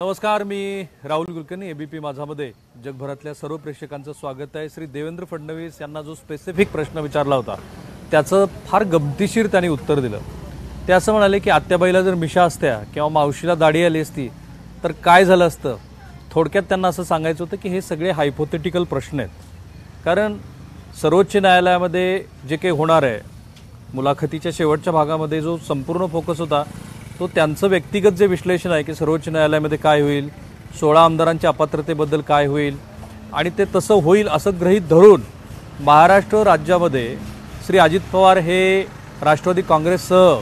नमस्कार, मी राहुल कुलकर्णी. एबीपी माझामध्ये जगभरातल्या सर्व प्रेक्षकांचं स्वागत आहे. श्री देवेंद्र फडणवीस यांना जो स्पेसिफिक प्रश्न विचारला होता त्याचं फार गमतीशीर त्यांनी उत्तर दिलं. ते असं म्हणाले की आत्याबाईला जर मिशा असत्या किंवा मावशीला दाढी आली असती तर काय झालं असतं. थोडक्यात त्यांना असं सांगायचं होतं की हे सगळे हायपोथेटिकल प्रश्न आहेत, कारण सर्वोच्च न्यायालयामध्ये जे काही होणार आहे, मुलाखतीच्या शेवटच्या भागामध्ये जो संपूर्ण फोकस होता तो त्यांचं व्यक्तिगत जे विश्लेषण आहे की सर्वोच्च न्यायालयामध्ये काय होईल, 16 आमदारांच्या अपात्रतेबद्दल काय होईल, आणि ते तसं होईल असं गृहीत धरून महाराष्ट्र राज्यामध्ये श्री अजित पवार हे राष्ट्रवादी काँग्रेससह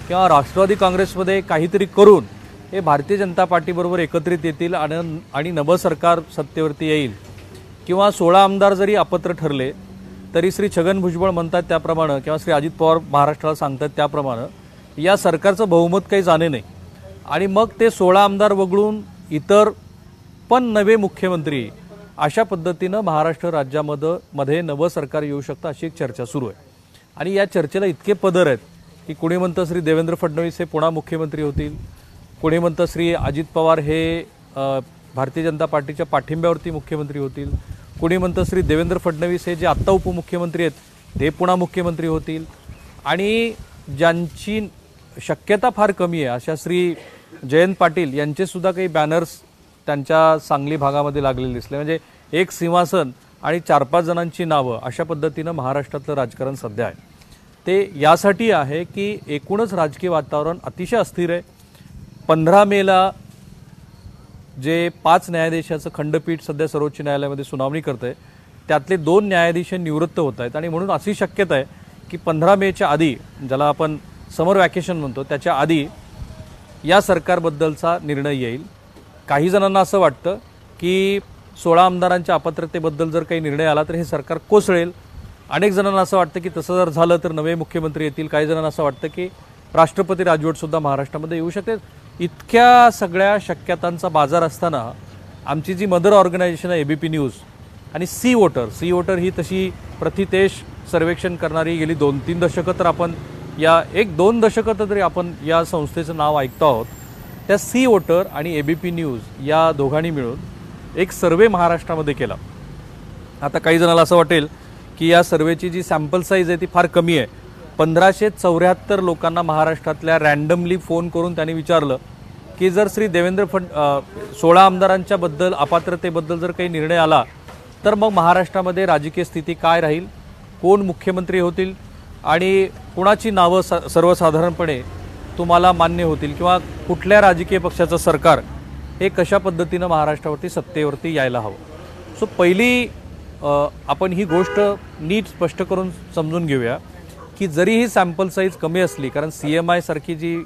किंवा राष्ट्रवादी काँग्रेसमध्ये काहीतरी करून हे भारतीय जनता पार्टीबरोबर एकत्रित येतील आणि नवं सरकार सत्तेवरती येईल, किंवा 16 आमदार जरी अपात्र ठरले तरी श्री छगन भुजबळ म्हणतात त्याप्रमाणे किंवा श्री अजित पवार महाराष्ट्राला सांगतात त्याप्रमाणे या सरकारचं बहुमत काही जाणे नाही, आणि मग ते 16 आमदार वगळून इतर पण नवे मुख्यमंत्री अशा पद्धतीनं महाराष्ट्र राज्यामध्ये नवं सरकार येऊ शकतं अशी एक चर्चा सुरू आहे. आणि या चर्चेला इतके पदर आहेत की कोणी म्हणतं श्री देवेंद्र फडणवीस हे पुन्हा मुख्यमंत्री होतील, कोणी म्हणतं श्री अजित पवार हे भारतीय जनता पार्टीच्या पाठिंब्यावरती मुख्यमंत्री होतील, कोणी म्हणतं श्री देवेंद्र फडणवीस हे जे आत्ता उपमुख्यमंत्री आहेत ते पुन्हा मुख्यमंत्री होतील, आणि ज्यांची शक्यता फार कमी आहे अशा श्री जयंत पाटील यांचे सुद्धा काही बॅनर्स त्यांच्या सांगली भागामध्ये लागलेले दिसले. म्हणजे एक सिंहासन आणि 4-5 जणांची नावं अशा पद्धतीनं महाराष्ट्रातलं राजकारण सध्या आहे. ते यासाठी आहे की एकूणच राजकीय वातावरण अतिशय अस्थिर आहे. 15 मेला जे 5 न्यायाधीशाचं खंडपीठ सध्या सर्वोच्च न्यायालयामध्ये सुनावणी करत आहे त्यातले 2 न्यायाधीश निवृत्त होत आहेत, आणि म्हणून अशी शक्यता आहे की 15 मेच्या आधी, ज्याला आपण समर वॅकेशन म्हणतो, त्याच्या आधी या सरकारबद्दलचा निर्णय येईल. काही जणांना असं वाटतं की 16 आमदारांच्या अपात्रतेबद्दल जर काही निर्णय आला तर हे सरकार कोसळेल. अनेक जणांना असं वाटतं की तसं जर झालं तर नवे मुख्यमंत्री येतील. काही जणांना असं वाटतं की राष्ट्रपती राजवटसुद्धा महाराष्ट्रामध्ये येऊ शकते. इतक्या सगळ्या शक्यतांचा बाजार असताना आमची जी मदर ऑर्गनायझेशन आहे एबीपी न्यूज आणि सी वोटर ही तशी प्रतिदेश सर्वेक्षण करणारी गेली 2-3 दशकं तर आपण या 1-2 दशकं तरी आपण या संस्थेचं नाव ऐकतो आहोत. त्या सी वोटर आणि एबीपी न्यूज या दोघांनी मिळून एक सर्वे महाराष्ट्रामध्ये केला. आता काही जणांना असं वाटेल की या सर्वेची जी सॅम्पल साईज आहे ती फार कमी आहे. 1574 लोकांना महाराष्ट्रातल्या रँडमली फोन करून त्यांनी विचारलं की जर श्री देवेंद्र 16 आमदारांच्या अपात्रतेबद्दल जर काही निर्णय आला तर मग महाराष्ट्रामध्ये राजकीय स्थिती काय राहील, कोण मुख्यमंत्री होतील, आणि कुणाची नावं सर्वसाधारणपणे तुम्हाला मान्य होतील, किंवा कुठल्या राजकीय पक्षाचं सरकार हे कशा पद्धतीनं महाराष्ट्रावरती सत्तेवरती यायला हवं. सो पहिली आपण ही गोष्ट नीट स्पष्ट करून समजून घेऊया की जरी ही सॅम्पल साईज कमी असली, कारण CMI सारखी जी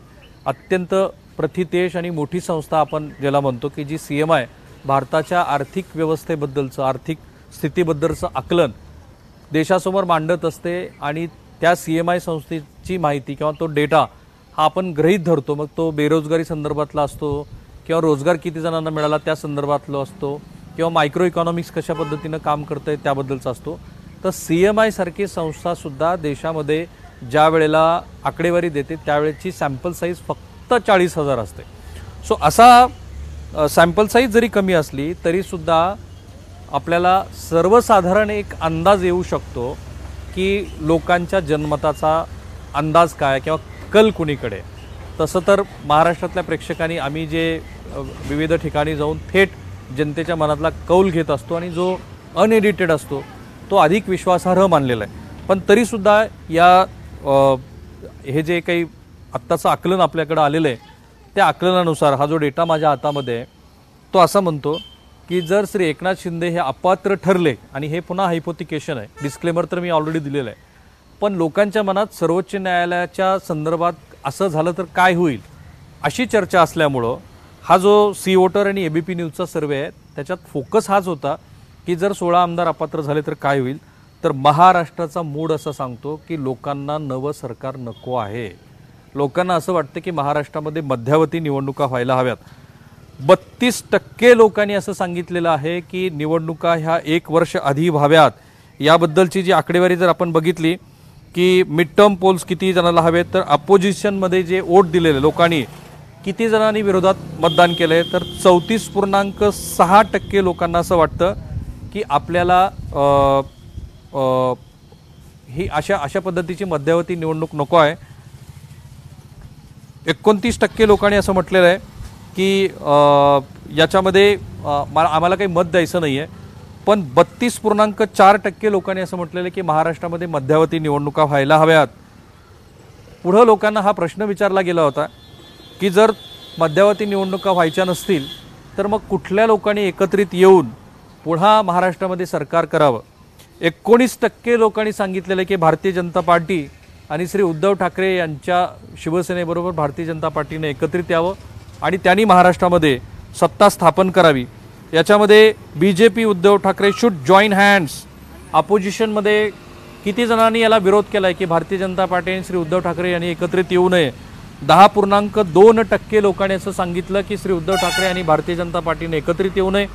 अत्यंत प्रतिदेश आणि मोठी संस्था आपण ज्याला म्हणतो की जी CMI भारताच्या आर्थिक व्यवस्थेबद्दलचं, आर्थिक स्थितीबद्दलचं आकलन देशासमोर मांडत असते, आणि त्या CMI संस्थेची माहिती किंवा तो डेटा हा आपण गृहीत धरतो. मग तो बेरोजगारी संदर्भातला असतो, किंवा रोजगार किती जणांना मिळाला त्या संदर्भातला असतो, किंवा मायक्रो इकॉनॉमिक्स कशा पद्धतीनं काम करतंय त्याबद्दलचा असतो. तर CMI सारखी संस्थासुद्धा देशामध्ये ज्या वेळेला आकडेवारी देते त्यावेळेची सॅम्पल साईज फक्त 40,000 असते. सो असा सॅम्पल साईज जरी कमी असली तरीसुद्धा आपल्याला सर्वसाधारण एक अंदाज येऊ शकतो की लोकांच्या जनमताचा अंदाज काय किंवा कल कुणीकडे. तसं तर महाराष्ट्रातल्या प्रेक्षकांनी आम्ही जे विविध ठिकाणी जाऊन थेट जनतेच्या मनातला कौल घेत असतो आणि जो अनएडिटेड असतो तो अधिक विश्वासार्ह मानलेला आहे. पण तरीसुद्धा या हे जे काही आत्ताचं आकलन आपल्याकडं आलेलं आहे त्या आकलनानुसार हा जो डेटा माझ्या हातामध्ये आहे तो असं म्हणतो की जर श्री एकनाथ शिंदे हे अपात्र ठरले, आणि हे पुन्हा हायपोथिकेशन आहे, डिस्क्लेमर तर मी ऑलरेडी दिलेलं आहे, पण लोकांच्या मनात सर्वोच्च न्यायालयाच्या संदर्भात असं झालं तर काय होईल अशी चर्चा असल्यामुळं हा जो सी वोटर आणि एबीपी न्यूजचा सर्वे आहे त्याच्यात फोकस हाच होता की जर 16 आमदार अपात्र झाले तर काय होईल. तर महाराष्ट्राचा मूड असं सांगतो की लोकांना नवं सरकार नको आहे. लोकांना असं वाटतं की महाराष्ट्रामध्ये मध्यावधी निवडणुका व्हायला हव्यात. 32% लोकांनी असं सांगितलेलं आहे की निवडणुका ह्या 1 वर्ष आधी व्हाव्यात. याबद्दलची जी आकडेवारी जर आपण बघितली की मिड टर्म पोल्स किती जणांना हवेत, तर अपोजिशनमध्ये जे वोट दिलेले लोकांनी किती जणांनी विरोधात मतदान केलंय तर 34.6% लोकांना असं वाटतं की आपल्याला ही अशा पद्धतीची मध्यावधी निवडणूक नको आहे। 29% लोकांनी असं म्हटलेलं आहे की याच्यामध्ये आम्हाला काही मत द्यायचं नाहीये। पण 32.4% लोकांनी असं म्हटलेलं आहे की महाराष्ट्रामध्ये मध्यावधी निवडणुका व्हायला हव्यात। पुढे लोकांना हा प्रश्न विचारला गेला होता की जर मध्यावधी निवडणुका व्हायच्या नसतील तर मग कुठल्या लोकांनी एकत्रित येऊन पुन्हा महाराष्ट्रामध्ये सरकार करावं। 19% लोकांनी सांगितलेलं की भारतीय जनता पार्टी आणि श्री उद्धव ठाकरे यांच्या शिवसेनेबरोबर भारतीय जनता पार्टीने एकत्रित यावं आणि त्यांनी महाराष्ट्रामध्ये सत्ता स्थापन करावी। याच्यामध्ये BJP Uddhav Thackeray should join hands. अपोजिशनमध्ये किती जणांनी याला विरोध केलाय की भारतीय जनता पार्टी आणि श्री उद्धव ठाकरे यांनी एकत्रित येऊ नये। 10.2% लोकांनी असं सांगितलं की श्री उद्धव ठाकरे आणि भारतीय जनता पार्टीने एकत्रित येऊ नये,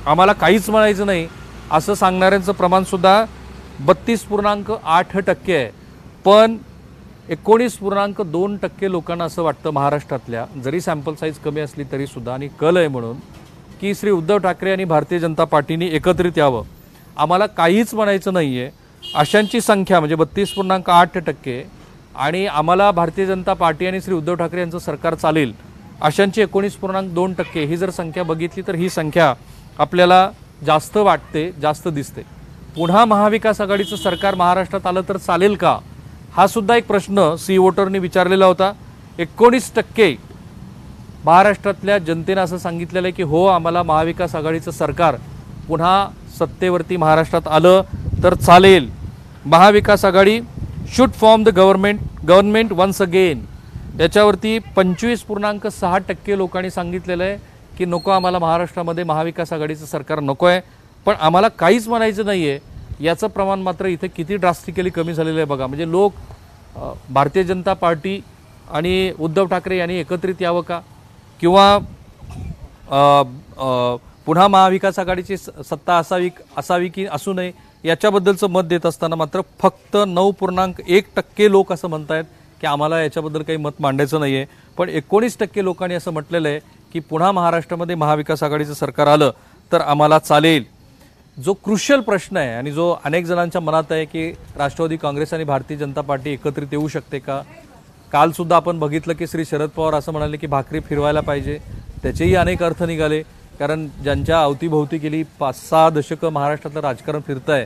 आम्हाला काहीच म्हणायचं नाही असं सांगणाऱ्यांचं प्रमाण सुद्धा 32.8% आहे। पण 19.2% लोकांना असं वाटतं महाराष्ट्रातल्या, जरी सॅम्पल साईज कमी असली तरी सुद्धा आणि कल आहे म्हणून, की श्री उद्धव ठाकरे आणि भारतीय जनता पार्टीने एकत्रित यावं, आम्हाला काहीच म्हणायचं नाहीये अशांची संख्या म्हणजे 32.8% आणि आम्हाला भारतीय जनता पार्टी आणि श्री उद्धव ठाकरे यांचं सरकार चालेल अशांची 19.2%। ही जर संख्या बघितली तर ही संख्या आपल्याला जास्त वाटते, जास्त दिसते। पुन्हा महाविकास आघाडीचं सरकार महाराष्ट्रात आलं तर चालेल का, हा सुद्धा एक प्रश्न सी वोटरने विचारलेला होता। 19% महाराष्ट्रातल्या जनतेने असं सांगितलेलं आहे की हो, आम्हाला महाविकास आघाडीचं सरकार पुन्हा सत्तेवरती महाराष्ट्रात आलं तर चालेल। Mahavikas Aghadi should form the government once again. याच्यावरती 25.6% लोकांनी सांगितलेलं आहे की नको, आम्हाला महाराष्ट्रामध्ये महाविकास आघाडीचं सरकार नको आहे, पण आम्हाला काहीच म्हणायचं नाहीये। याचं प्रमाण मात्र इथे किती ड्रास्टिकली कमी झालेलं आहे बघा। म्हणजे लोक भारतीय जनता पार्टी आणि उद्धव ठाकरे यांनी एकत्रित यावं का किंवा पुन्हा महाविकास आघाडीची सत्ता असावी की असू नये याच्याबद्दलचं मत देत असताना मात्र फक्त 9.1% लोक असं म्हणतायत की आम्हाला याच्याबद्दल काही मत मांडायचं नाहीये। पण 19% लोकांनी असं म्हटलेलं आहे की पुन्हा महाराष्ट्रामध्ये महाविकास आघाडीचं सरकार आलं तर आम्हाला चालेल। जो क्रुशियल प्रश्न आहे आणि जो अनेक जणांच्या मनात आहे की राष्ट्रवादी काँग्रेस आणि भारतीय जनता पार्टी एकत्रित येऊ शकते का। काल सुद्धा आपण बघितलं की श्री शरद पवार असं म्हणाले की भाकरी फिरवायला पाहिजे, त्याचेही अनेक अर्थ निघाले। कारण ज्यांच्या अवतीभोवती गेली 5-6 दशकं महाराष्ट्रातलं राजकारण फिरतंय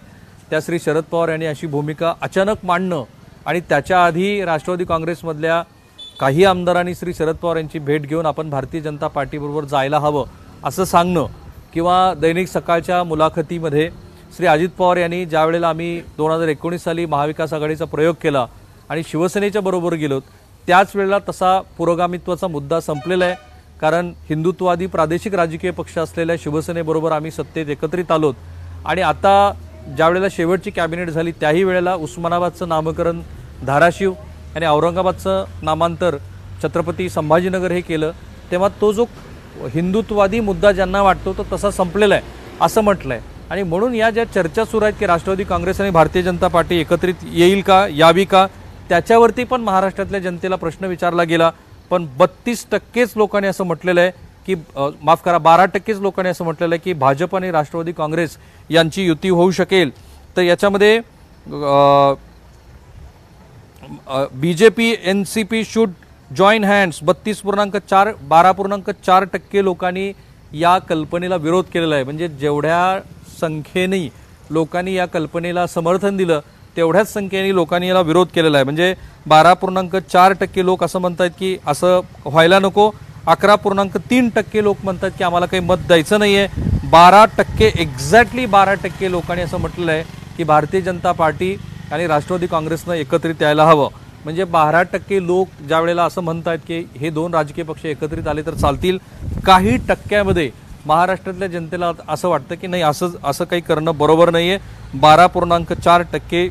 त्या श्री शरद पवार यांनी अशी भूमिका अचानक मांडणं आणि त्याच्या आधी राष्ट्रवादी काँग्रेसमधल्या काही आमदारांनी श्री शरद पवार यांची भेट घेऊन आपण भारतीय जनता पार्टीबरोबर जायला हवं असं सांगणं, किंवा दैनिक सकाळच्या मुलाखतीमध्ये श्री अजित पवार यांनी ज्या वेळेला आम्ही 2019 साली महाविकास आघाडीचा प्रयोग केला आणि शिवसेनेच्या बरोबर गेलो त्याच वेळेला तसा पुरोगामित्वाचा मुद्दा संपलेला आहे। कारण हिंदुत्ववादी प्रादेशिक राजकीय पक्ष असलेल्या शिवसेनेबरोबर आम्ही सत्तेत एकत्रित आलोत आणि आता ज्या वेळेला शेवटची कॅबिनेट झाली त्याही वेळेला उस्मानाबादचं नामकरण धाराशिव आणि औरंगाबादचं नामांतर छत्रपती संभाजीनगर हे केलं, तेव्हा तो जो हिंदुत्ववादी मुद्दा ज्यांना वाटतो तो तसा संपलेला आहे असं म्हटलंय। आणि म्हणून या ज्या चर्चा सुरू आहेत की राष्ट्रवादी काँग्रेस आणि भारतीय जनता पार्टी एकत्रित येईल का, यावी का, त्याच्यावरती पण महाराष्ट्रातल्या जनतेला प्रश्न विचारला गेला। पण 32% लोकांनी असं म्हटलेलं आहे की माफ करा 12% लोकांनी असं म्हटलेलं आहे की भाजप आणि राष्ट्रवादी काँग्रेस यांची युती होऊ शकेल। तर याच्यामध्ये BJP NCP should join hands 12.4% लोकांनी या कल्पनेला विरोध केलेला आहे। म्हणजे जेवढ्या संख्येने लोकांनी या कल्पनेला समर्थन दिलं तेवढ्याच संख्येने लोकांनी याला विरोध केलेला आहे। म्हणजे 12.4% लोक असं म्हणतात की असं व्हायला नको, 11.3% लोक म्हणतात की आम्हाला काही मत द्यायचं नाहीये, 12% एक्झॅक्टली 12% लोकांनी असं म्हटलेलं आहे की भारतीय जनता पार्टी आणि राष्ट्रवादी काँग्रेसनं एकत्रित यायला हवं। म्हणजे 12% लोक ज्या वेळेला असं म्हणतात की हे दोन राजकीय पक्ष एकत्रित आले तर चालतील, काही टक्क्यामध्ये महाराष्ट्रातल्या जनतेला असं वाटतं की नाही असं काही करणं बरोबर नाहीये। 12.4%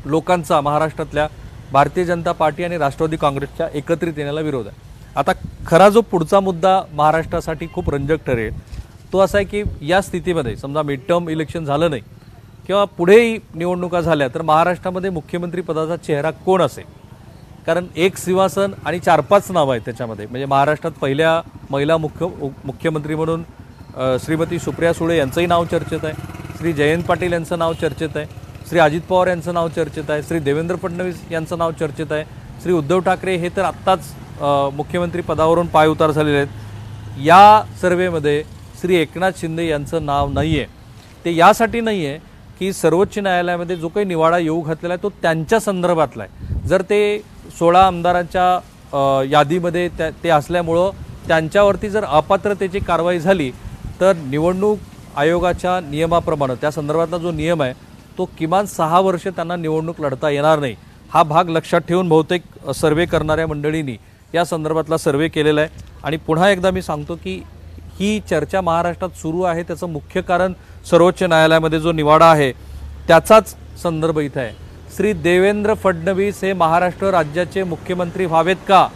लोकांचा महाराष्ट्रातल्या भारतीय जनता पार्टी आणि राष्ट्रवादी काँग्रेसच्या एकत्रित येण्याला विरोध आहे। आता खरा जो पुढचा मुद्दा महाराष्ट्रासाठी खूप रंजक ठरेल तो असा आहे की या स्थितीमध्ये समजा मिड टर्म इलेक्शन झालं नाही किंवा पुढेही निवडणुका झाल्या तर महाराष्ट्रामध्ये मुख्यमंत्री पदाचा चेहरा कोण असेल। कारण एक सिंहासन आणि 4-5 नावं आहेत त्याच्यामध्ये. म्हणजे महाराष्ट्रात पहिल्या महिला मुख्यमंत्री म्हणून श्रीमती सुप्रिया सुळे यांचंही नाव चर्चेत आहे, श्री जयंत पाटील यांचं नाव चर्चेत आहे, श्री अजित पवार यांचं नाव चर्चेत आहे, श्री देवेंद्र फडणवीस यांचं नाव चर्चेत आहे, श्री उद्धव ठाकरे हे तर आत्ताच मुख्यमंत्री पदावरून पायउतार झालेले आहेत. या सर्वेमध्ये श्री एकनाथ शिंदे यांचं नाव नाही आहे. ते यासाठी नाही आहे की सर्वोच्च न्यायालयामध्ये जो काही निवाडा येऊ घातलेला आहे तो त्यांच्या संदर्भातला आहे. जर ते 16 आमदारांच्या यादीमध्ये ते असल्यामुळं त्यांच्यावरती जर अपात्रतेची कारवाई झाली तर निवडणूक आयोगाच्या नियमाप्रमाणे त्या संदर्भातला जो नियम आहे तो किमान 6 वर्ष त्यांना निवडणूक लढता येणार नाही. हा भाग लक्षात ठेवून बहुतेक सर्वे करणाऱ्या मंडळींनी या संदर्भातला सर्वे केलेला आहे. आणि पुन्हा एकदा मी सांगतो की ही चर्चा महाराष्ट्रात सुरू आहे त्याचं मुख्य कारण सर्वोच्च न्यायालयामध्ये जो निवाडा आहे त्याचाच संदर्भ इथं आहे. श्री देवेंद्र फडणवीस हे महाराष्ट्र राज्याचे मुख्यमंत्री व्हावेत का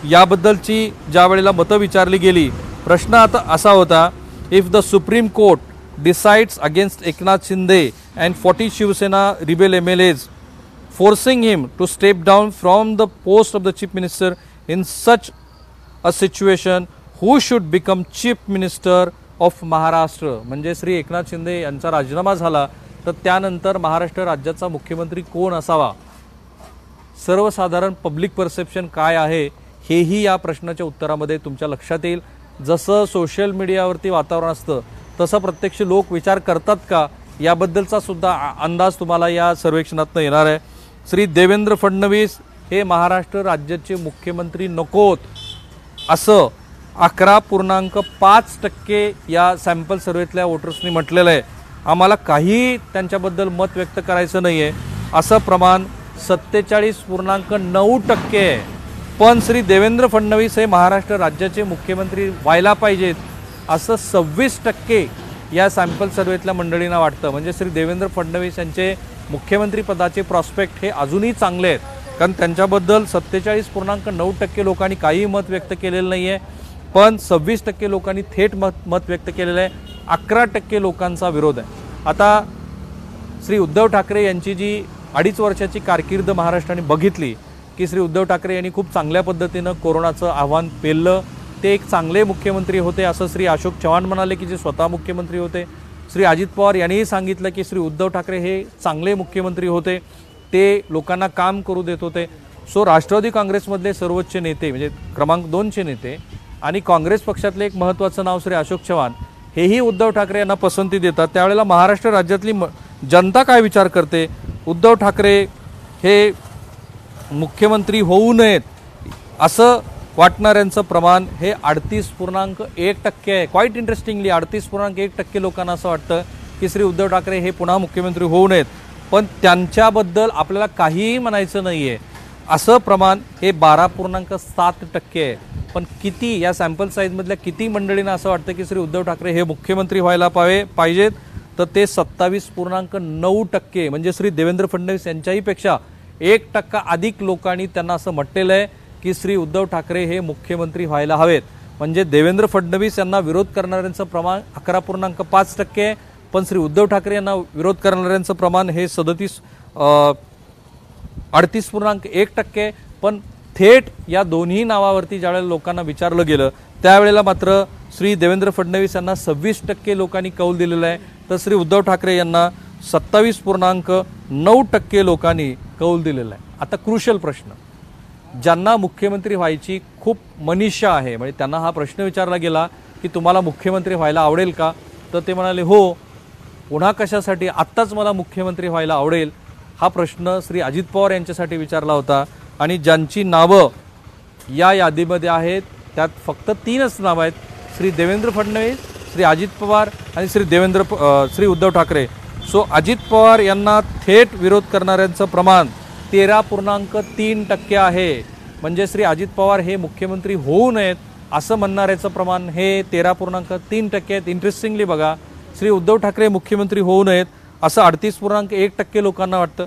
याबद्दलची ज्या वेळेला मतं विचारली गेली, प्रश्न आता असा होता, if the supreme court decides against Eknath Shinde and 40 Shivsena rebel MLAs forcing him to step down from the post of the chief minister, in such a situation who should become chief minister of Maharashtra. म्हणजे श्री एकनाथ शिंदे यांचा राजीनामा झाला तर त्यानंतर महाराष्ट्र राज्याचा मुख्यमंत्री कोण असावा, सर्वसाधारण पब्लिक परसेप्शन काय आहे हेही या प्रश्नाच्या उत्तरामध्ये तुमच्या लक्षात येईल. जसं सोशल मीडियावरती वातावरण असतं तसं प्रत्यक्ष लोक विचार करतात का याबद्दलचा सुद्धा अंदाज तुम्हाला या सर्वेक्षणातून येणार आहे. श्री देवेंद्र फडणवीस हे महाराष्ट्र राज्याचे मुख्यमंत्री नकोत असं 11.5% या सॅम्पल सर्वेतल्या वोटर्सनी म्हटलेलं आहे. आम्हाला काही त्यांच्याबद्दल मत व्यक्त करायचं नाही आहे असं प्रमाण 47.9% आहे. पण श्री देवेंद्र फडणवीस हे महाराष्ट्र राज्याचे मुख्यमंत्री व्हायला पाहिजेत असं 26% या सॅम्पल सर्वेतल्या मंडळींना वाटतं. म्हणजे श्री देवेंद्र फडणवीस यांचे मुख्यमंत्री पदाचे प्रॉस्पेक्ट हे अजूनही चांगले आहेत, कारण त्यांच्याबद्दल 47.9% लोकांनी काही मत व्यक्त केलेलं नाही आहे, पण 26% लोकांनी थेट मत व्यक्त केलेलं आहे. 11% लोकांचा विरोध आहे. आता श्री उद्धव ठाकरे यांची जी 2.5 वर्षाची कारकीर्द महाराष्ट्राने बघितली की श्री उद्धव ठाकरे यांनी खूप चांगल्या पद्धतीनं कोरोनाचं आव्हान पेललं. ते एक चांगले मुख्यमंत्री होते असं श्री अशोक चव्हाण म्हणाले की जे स्वतः मुख्यमंत्री होते. श्री अजित पवार यांनीही सांगितलं की श्री उद्धव ठाकरे हे चांगले मुख्यमंत्री होते, ते लोकांना काम करू देत होते. सो राष्ट्रवादी काँग्रेसमधले सर्वोच्च नेते म्हणजे क्रमांक 2चे नेते आणि काँग्रेस पक्षातले एक महत्त्वाचं नाव श्री अशोक चव्हाण हेही उद्धव ठाकरे यांना पसंती देतात. त्यावेळेला महाराष्ट्र राज्यातली जनता काय विचार करते, उद्धव ठाकरे हे मुख्यमंत्री होऊ नयेत असं वाटणाऱ्यांचं प्रमाण हे 38.1% आहे. क्वाईट इंटरेस्टिंगली 38.1% लोकांना असं वाटतं की श्री उद्धव ठाकरे हे पुन्हा मुख्यमंत्री होऊ नयेत, पण त्यांच्याबद्दल आपल्याला काहीही म्हणायचं नाही आहे असं प्रमाण हे 12.7% आहे. पण किती या सॅम्पल साईजमधल्या किती मंडळींना असं वाटतं की श्री उद्धव ठाकरे हे मुख्यमंत्री व्हायला पाहिजेत, तर ते 27.9%. म्हणजे श्री देवेंद्र फडणवीस यांच्याही पेक्षा 1% अधिक लोकांनी त्यांना असं म्हटलेलं आहे की श्री उद्धव ठाकरे हे मुख्यमंत्री व्हायला हवेत. म्हणजे देवेंद्र फडणवीस यांना विरोध करणाऱ्यांचं प्रमाण 11.5% आहे, पण श्री उद्धव ठाकरे यांना विरोध करणाऱ्यांचं प्रमाण हे 38.1% आहे. पण थेट या दोन्ही नावावरती ज्यावेळेला लोकांना विचारलं गेलं त्यावेळेला मात्र श्री देवेंद्र फडणवीस यांना 26% लोकांनी कौल दिलेला आहे, तर श्री उद्धव ठाकरे यांना 27.9% लोकांनी कौल दिलेला आहे. आता क्रुशियल प्रश्न, ज्यांना मुख्यमंत्री व्हायची खूप मनीषा आहे म्हणजे त्यांना हा प्रश्न विचारला गेला की तुम्हाला मुख्यमंत्री व्हायला आवडेल का, तर ते म्हणाले हो, पुन्हा कशासाठी, आत्ताच मला मुख्यमंत्री व्हायला आवडेल. हा प्रश्न श्री अजित पवार यांच्यासाठी विचारला होता आणि ज्यांची नावं या यादीमध्ये आहेत त्यात फक्त 3च नावं आहेत, श्री देवेंद्र फडणवीस, श्री अजित पवार आणि श्री उद्धव ठाकरे. सो अजित पवार यांना थेट विरोध करणाऱ्यांचं प्रमाण 13.3% आहे. म्हणजे श्री अजित पवार हे मुख्यमंत्री होऊ नयेत असं म्हणणाऱ्याचं प्रमाण हे 13.3% आहेत. इंटरेस्टिंगली बघा, श्री उद्धव ठाकरे मुख्यमंत्री होऊ नयेत असं 38.1% लोकांना वाटतं,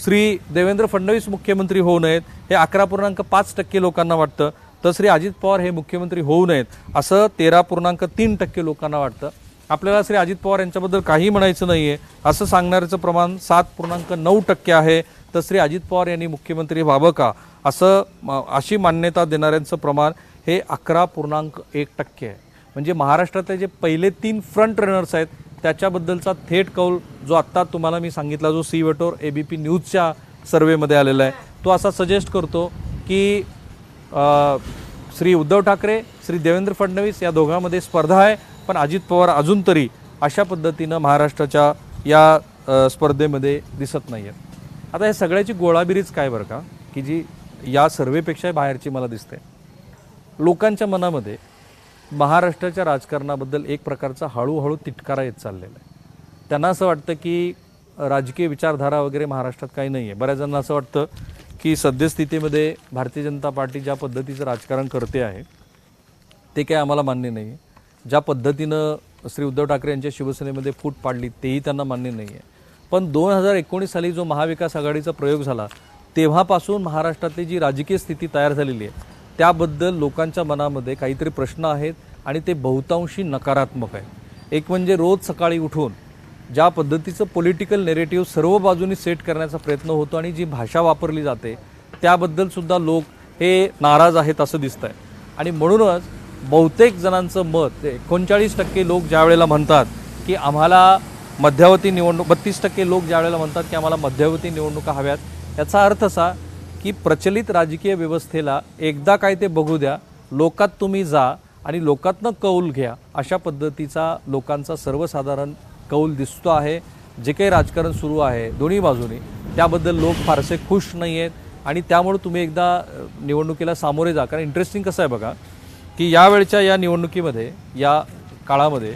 श्री देवेंद्र फडणवीस मुख्यमंत्री होऊ नयेत हे 11.5% लोकांना वाटतं, तर श्री अजित पवार हे मुख्यमंत्री होऊ नयेत असं 13.3% लोकांना वाटतं. आपल्याला श्री अजित पवार यांच्याबद्दल काही म्हणायचं नाहीये असं सांगणाऱ्याचं प्रमाण 7.9% आहे तर श्री अजित पवार यांनी मुख्यमंत्री व्हावं का अशी मान्यता देणाऱ्यांचं प्रमाण हे 11.1% आहे. म्हणजे महाराष्ट्रातले जे पहिले 3 फ्रंट रनर्स आहेत त्याच्याबद्दलचा थेट कौल जो आत्ता तुम्हाला मी सांगितला, जो सी वटोर ABP न्यूजच्या सर्वेमध्ये आलेला आहे, तो असा सजेस्ट करतो की श्री उद्धव ठाकरे, श्री देवेंद्र फडणवीस या दोघांमध्ये स्पर्धा आहे, पण अजित पवार अजून तरी अशा पद्धतीनं महाराष्ट्राच्या या स्पर्धेमध्ये दिसत नाही आहेत. आता हे सगळ्याची गोळाबिरीच काय बरं का, की जी या सर्वेपेक्षा बाहेरची मला दिसते. लोकांच्या मनामध्ये महाराष्ट्राच्या राजकारणाबद्दल एक प्रकारचा हळूहळू तिटकारा येत चाललेला आहे. त्यांना असं वाटतं की राजकीय विचारधारा वगैरे महाराष्ट्रात काही नाही आहे. बऱ्याच जणांना असं वाटतं की सद्यस्थितीमध्ये भारतीय जनता पार्टी ज्या पद्धतीचं राजकारण करते आहे ते काय आम्हाला मान्य नाही आहे. ज्या पद्धतीनं श्री उद्धव ठाकरे यांच्या शिवसेनेमध्ये फूट पाडली तेही त्यांना मान्य नाही आहे. पण 2019 साली जो महाविकास आघाडीचा प्रयोग झाला तेव्हापासून महाराष्ट्रातली जी राजकीय स्थिती तयार झालेली आहे त्याबद्दल लोकांच्या मनामध्ये काहीतरी प्रश्न आहेत आणि ते बहुतांशी नकारात्मक आहे. एक म्हणजे रोज सकाळी उठून ज्या पद्धतीचं पॉलिटिकल नेरेटिव्ह सर्व बाजूनी सेट करण्याचा प्रयत्न होतो आणि जी भाषा वापरली जाते त्याबद्दल सुद्धा लोक हे नाराज आहेत असं दिसतंय. आणि म्हणूनच बहुतेक जणांचं मत 39% लोक ज्या वेळेला म्हणतात की आम्हाला मध्यावधी निवडणूक, 32% लोक ज्या वेळेला म्हणतात की आम्हाला मध्यावधी निवडणुका हव्यात, याचा अर्थ असा की प्रचलित राजकीय व्यवस्थेला एकदा काय ते बघू द्या, लोकात तुम्ही जा आणि लोकातनं कौल घ्या, अशा पद्धतीचा लोकांचा सर्वसाधारण कौल दिसतो आहे. जे काही राजकारण सुरू आहे दोन्ही बाजूनी त्याबद्दल लोक फारसे खुश नाही आहेत आणि त्यामुळे तुम्ही एकदा निवडणुकीला सामोरे जा. कारण इंटरेस्टिंग कसं आहे बघा की यावेळच्या या निवडणुकीमध्ये, या काळामध्ये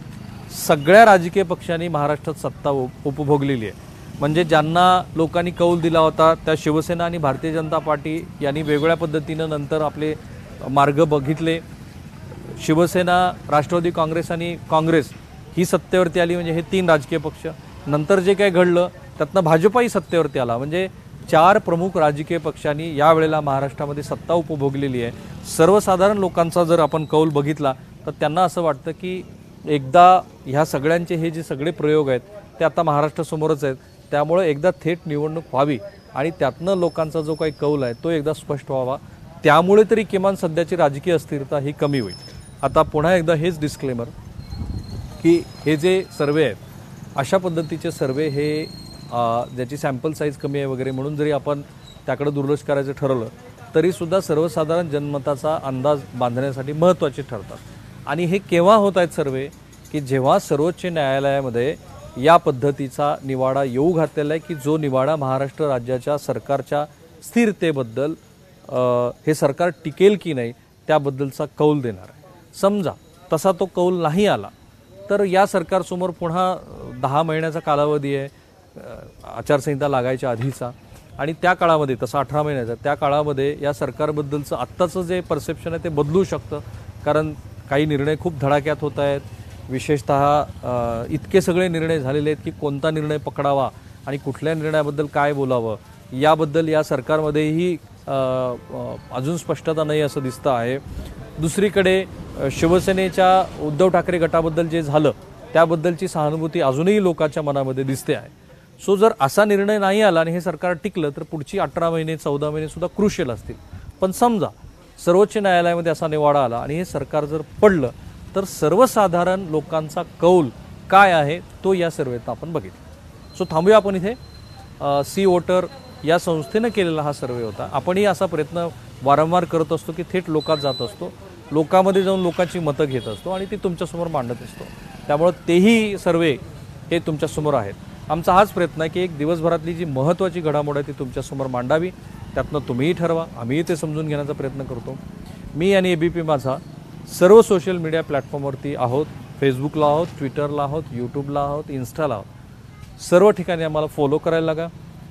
सगळ्या राजकीय पक्षांनी महाराष्ट्रात सत्ता उपभोगलेली आहे. म्हणजे ज्यांना लोकांनी कौल दिला होता त्या शिवसेना आणि भारतीय जनता पार्टी यांनी वेगवेगळ्या पद्धतीनं नंतर आपले मार्ग बघितले. शिवसेना, राष्ट्रवादी काँग्रेस आणि काँग्रेस ही सत्तेवरती आली, म्हणजे हे 3 राजकीय पक्ष. नंतर जे काही घडलं त्यातनं भाजपाही सत्तेवरती आला. म्हणजे 4 प्रमुख राजकीय पक्षांनी यावेळेला महाराष्ट्रामध्ये सत्ता उपभोगलेली आहे. सर्वसाधारण लोकांचा जर आपण कौल बघितला तर त्यांना असं वाटतं की एकदा ह्या सगळ्यांचे हे जे सगळे प्रयोग आहेत ते आता महाराष्ट्रासमोरच आहेत, त्यामुळे एकदा थेट निवडणूक व्हावी आणि त्यातनं लोकांचा जो काही कौल आहे तो एकदा स्पष्ट व्हावा. त्यामुळे तरी किमान सध्याची राजकीय अस्थिरता ही कमी होईल. आता पुन्हा एकदा हेच डिस्क्लेमर की हे जे सर्वे आहेत अशा पद्धतीचे सर्वे हे ज्याची सॅम्पल साईज कमी आहे वगैरे म्हणून जरी आपण त्याकडे दुर्लक्ष करायचं ठरवलं तरीसुद्धा सर्वसाधारण जनमताचा अंदाज बांधण्यासाठी महत्त्वाचे ठरतात. आणि हे केव्हा होत आहेत सर्वे, की जेव्हा सर्वोच्च न्यायालयामध्ये या पद्धतीचा निवाडा येऊ घातलेला आहे की जो निवाडा महाराष्ट्र राज्याच्या सरकारच्या स्थिरतेबद्दल, हे सरकार टिकेल की नाही त्याबद्दलचा कौल देणार आहे. समजा तसा तो कौल नाही आला तर या सरकारसमोर पुन्हा 10 महिन्याचा कालावधी आहे आचारसंहिता लागायच्या आधीचा, आणि त्या काळामध्ये तसा 18 महिन्याचा, त्या काळामध्ये या सरकारबद्दलचं आत्ताचं जे परसेप्शन आहे ते बदलू शकतं. कारण काही निर्णय खूप धडाक्यात होत आहेत. विशेषतः इतके सगळे निर्णय झालेले आहेत की कोणता निर्णय पकडावा आणि कुठल्या निर्णयाबद्दल काय बोलावं याबद्दल या सरकारमध्येही अजून स्पष्टता नाही असं दिसतं आहे. दुसरीकडे शिवसेनेच्या उद्धव ठाकरे गटाबद्दल जे झालं त्याबद्दलची सहानुभूती अजूनही लोकांच्या मनामध्ये दिसते आहे. सो जर असा निर्णय नाही आला आणि हे सरकार टिकलं तर पुढची 18 महिने 14 महिने सुद्धा क्रुशियल असतील. पण समजा सर्वोच्च न्यायालयामध्ये असा निवाडा आला आणि हे सरकार जर पडलं तर सर्वसाधारण लोकांचा कौल काय आहे तो या सर्वेत आपण बघितलं. सो थांबूया आपण इथे. सी वोटर या संस्थेनं केलेला हा सर्वे होता. आपणही असा प्रयत्न वारंवार करत असतो की थेट लोकात जात असतो, लोकांमध्ये जाऊन लोकांची मतं घेत असतो आणि ती तुमच्यासमोर मांडत असतो. त्यामुळे तेही सर्वे हे तुमच्यासमोर आहेत. आमचा हाच प्रयत्न आहे की एक दिवसभरातली जी महत्त्वाची घडामोड आहे ती तुमच्यासमोर मांडावी. त्यातनं तुम्हीही ठरवा, आम्हीही ते समजून घेण्याचा प्रयत्न करतो. मी आणि ABP माझा सर्व सोशल मीडिया प्लॅटफॉर्मवरती आहोत. फेसबुकला आहोत, ट्विटरला आहोत, यूट्यूबला आहोत, इन्स्टाला आहोत. सर्व ठिकाणी आम्हाला फॉलो करायला लागा.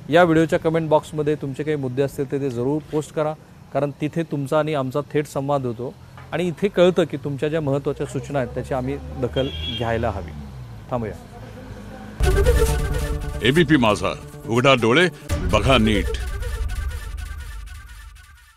या व्हिडिओच्या कमेंट बॉक्समध्ये तुमचे काही मुद्दे असतील ते जरूर पोस्ट करा, कारण तिथे तुमचा आणि आमचा थेट संवाद होतो आणि इथे कळतं की तुमच्या ज्या महत्त्वाच्या सूचना आहेत त्याची आम्ही दखल घ्यायला हवी. थांबूया. ABP माझा, उघडा डोळे बघा नीट.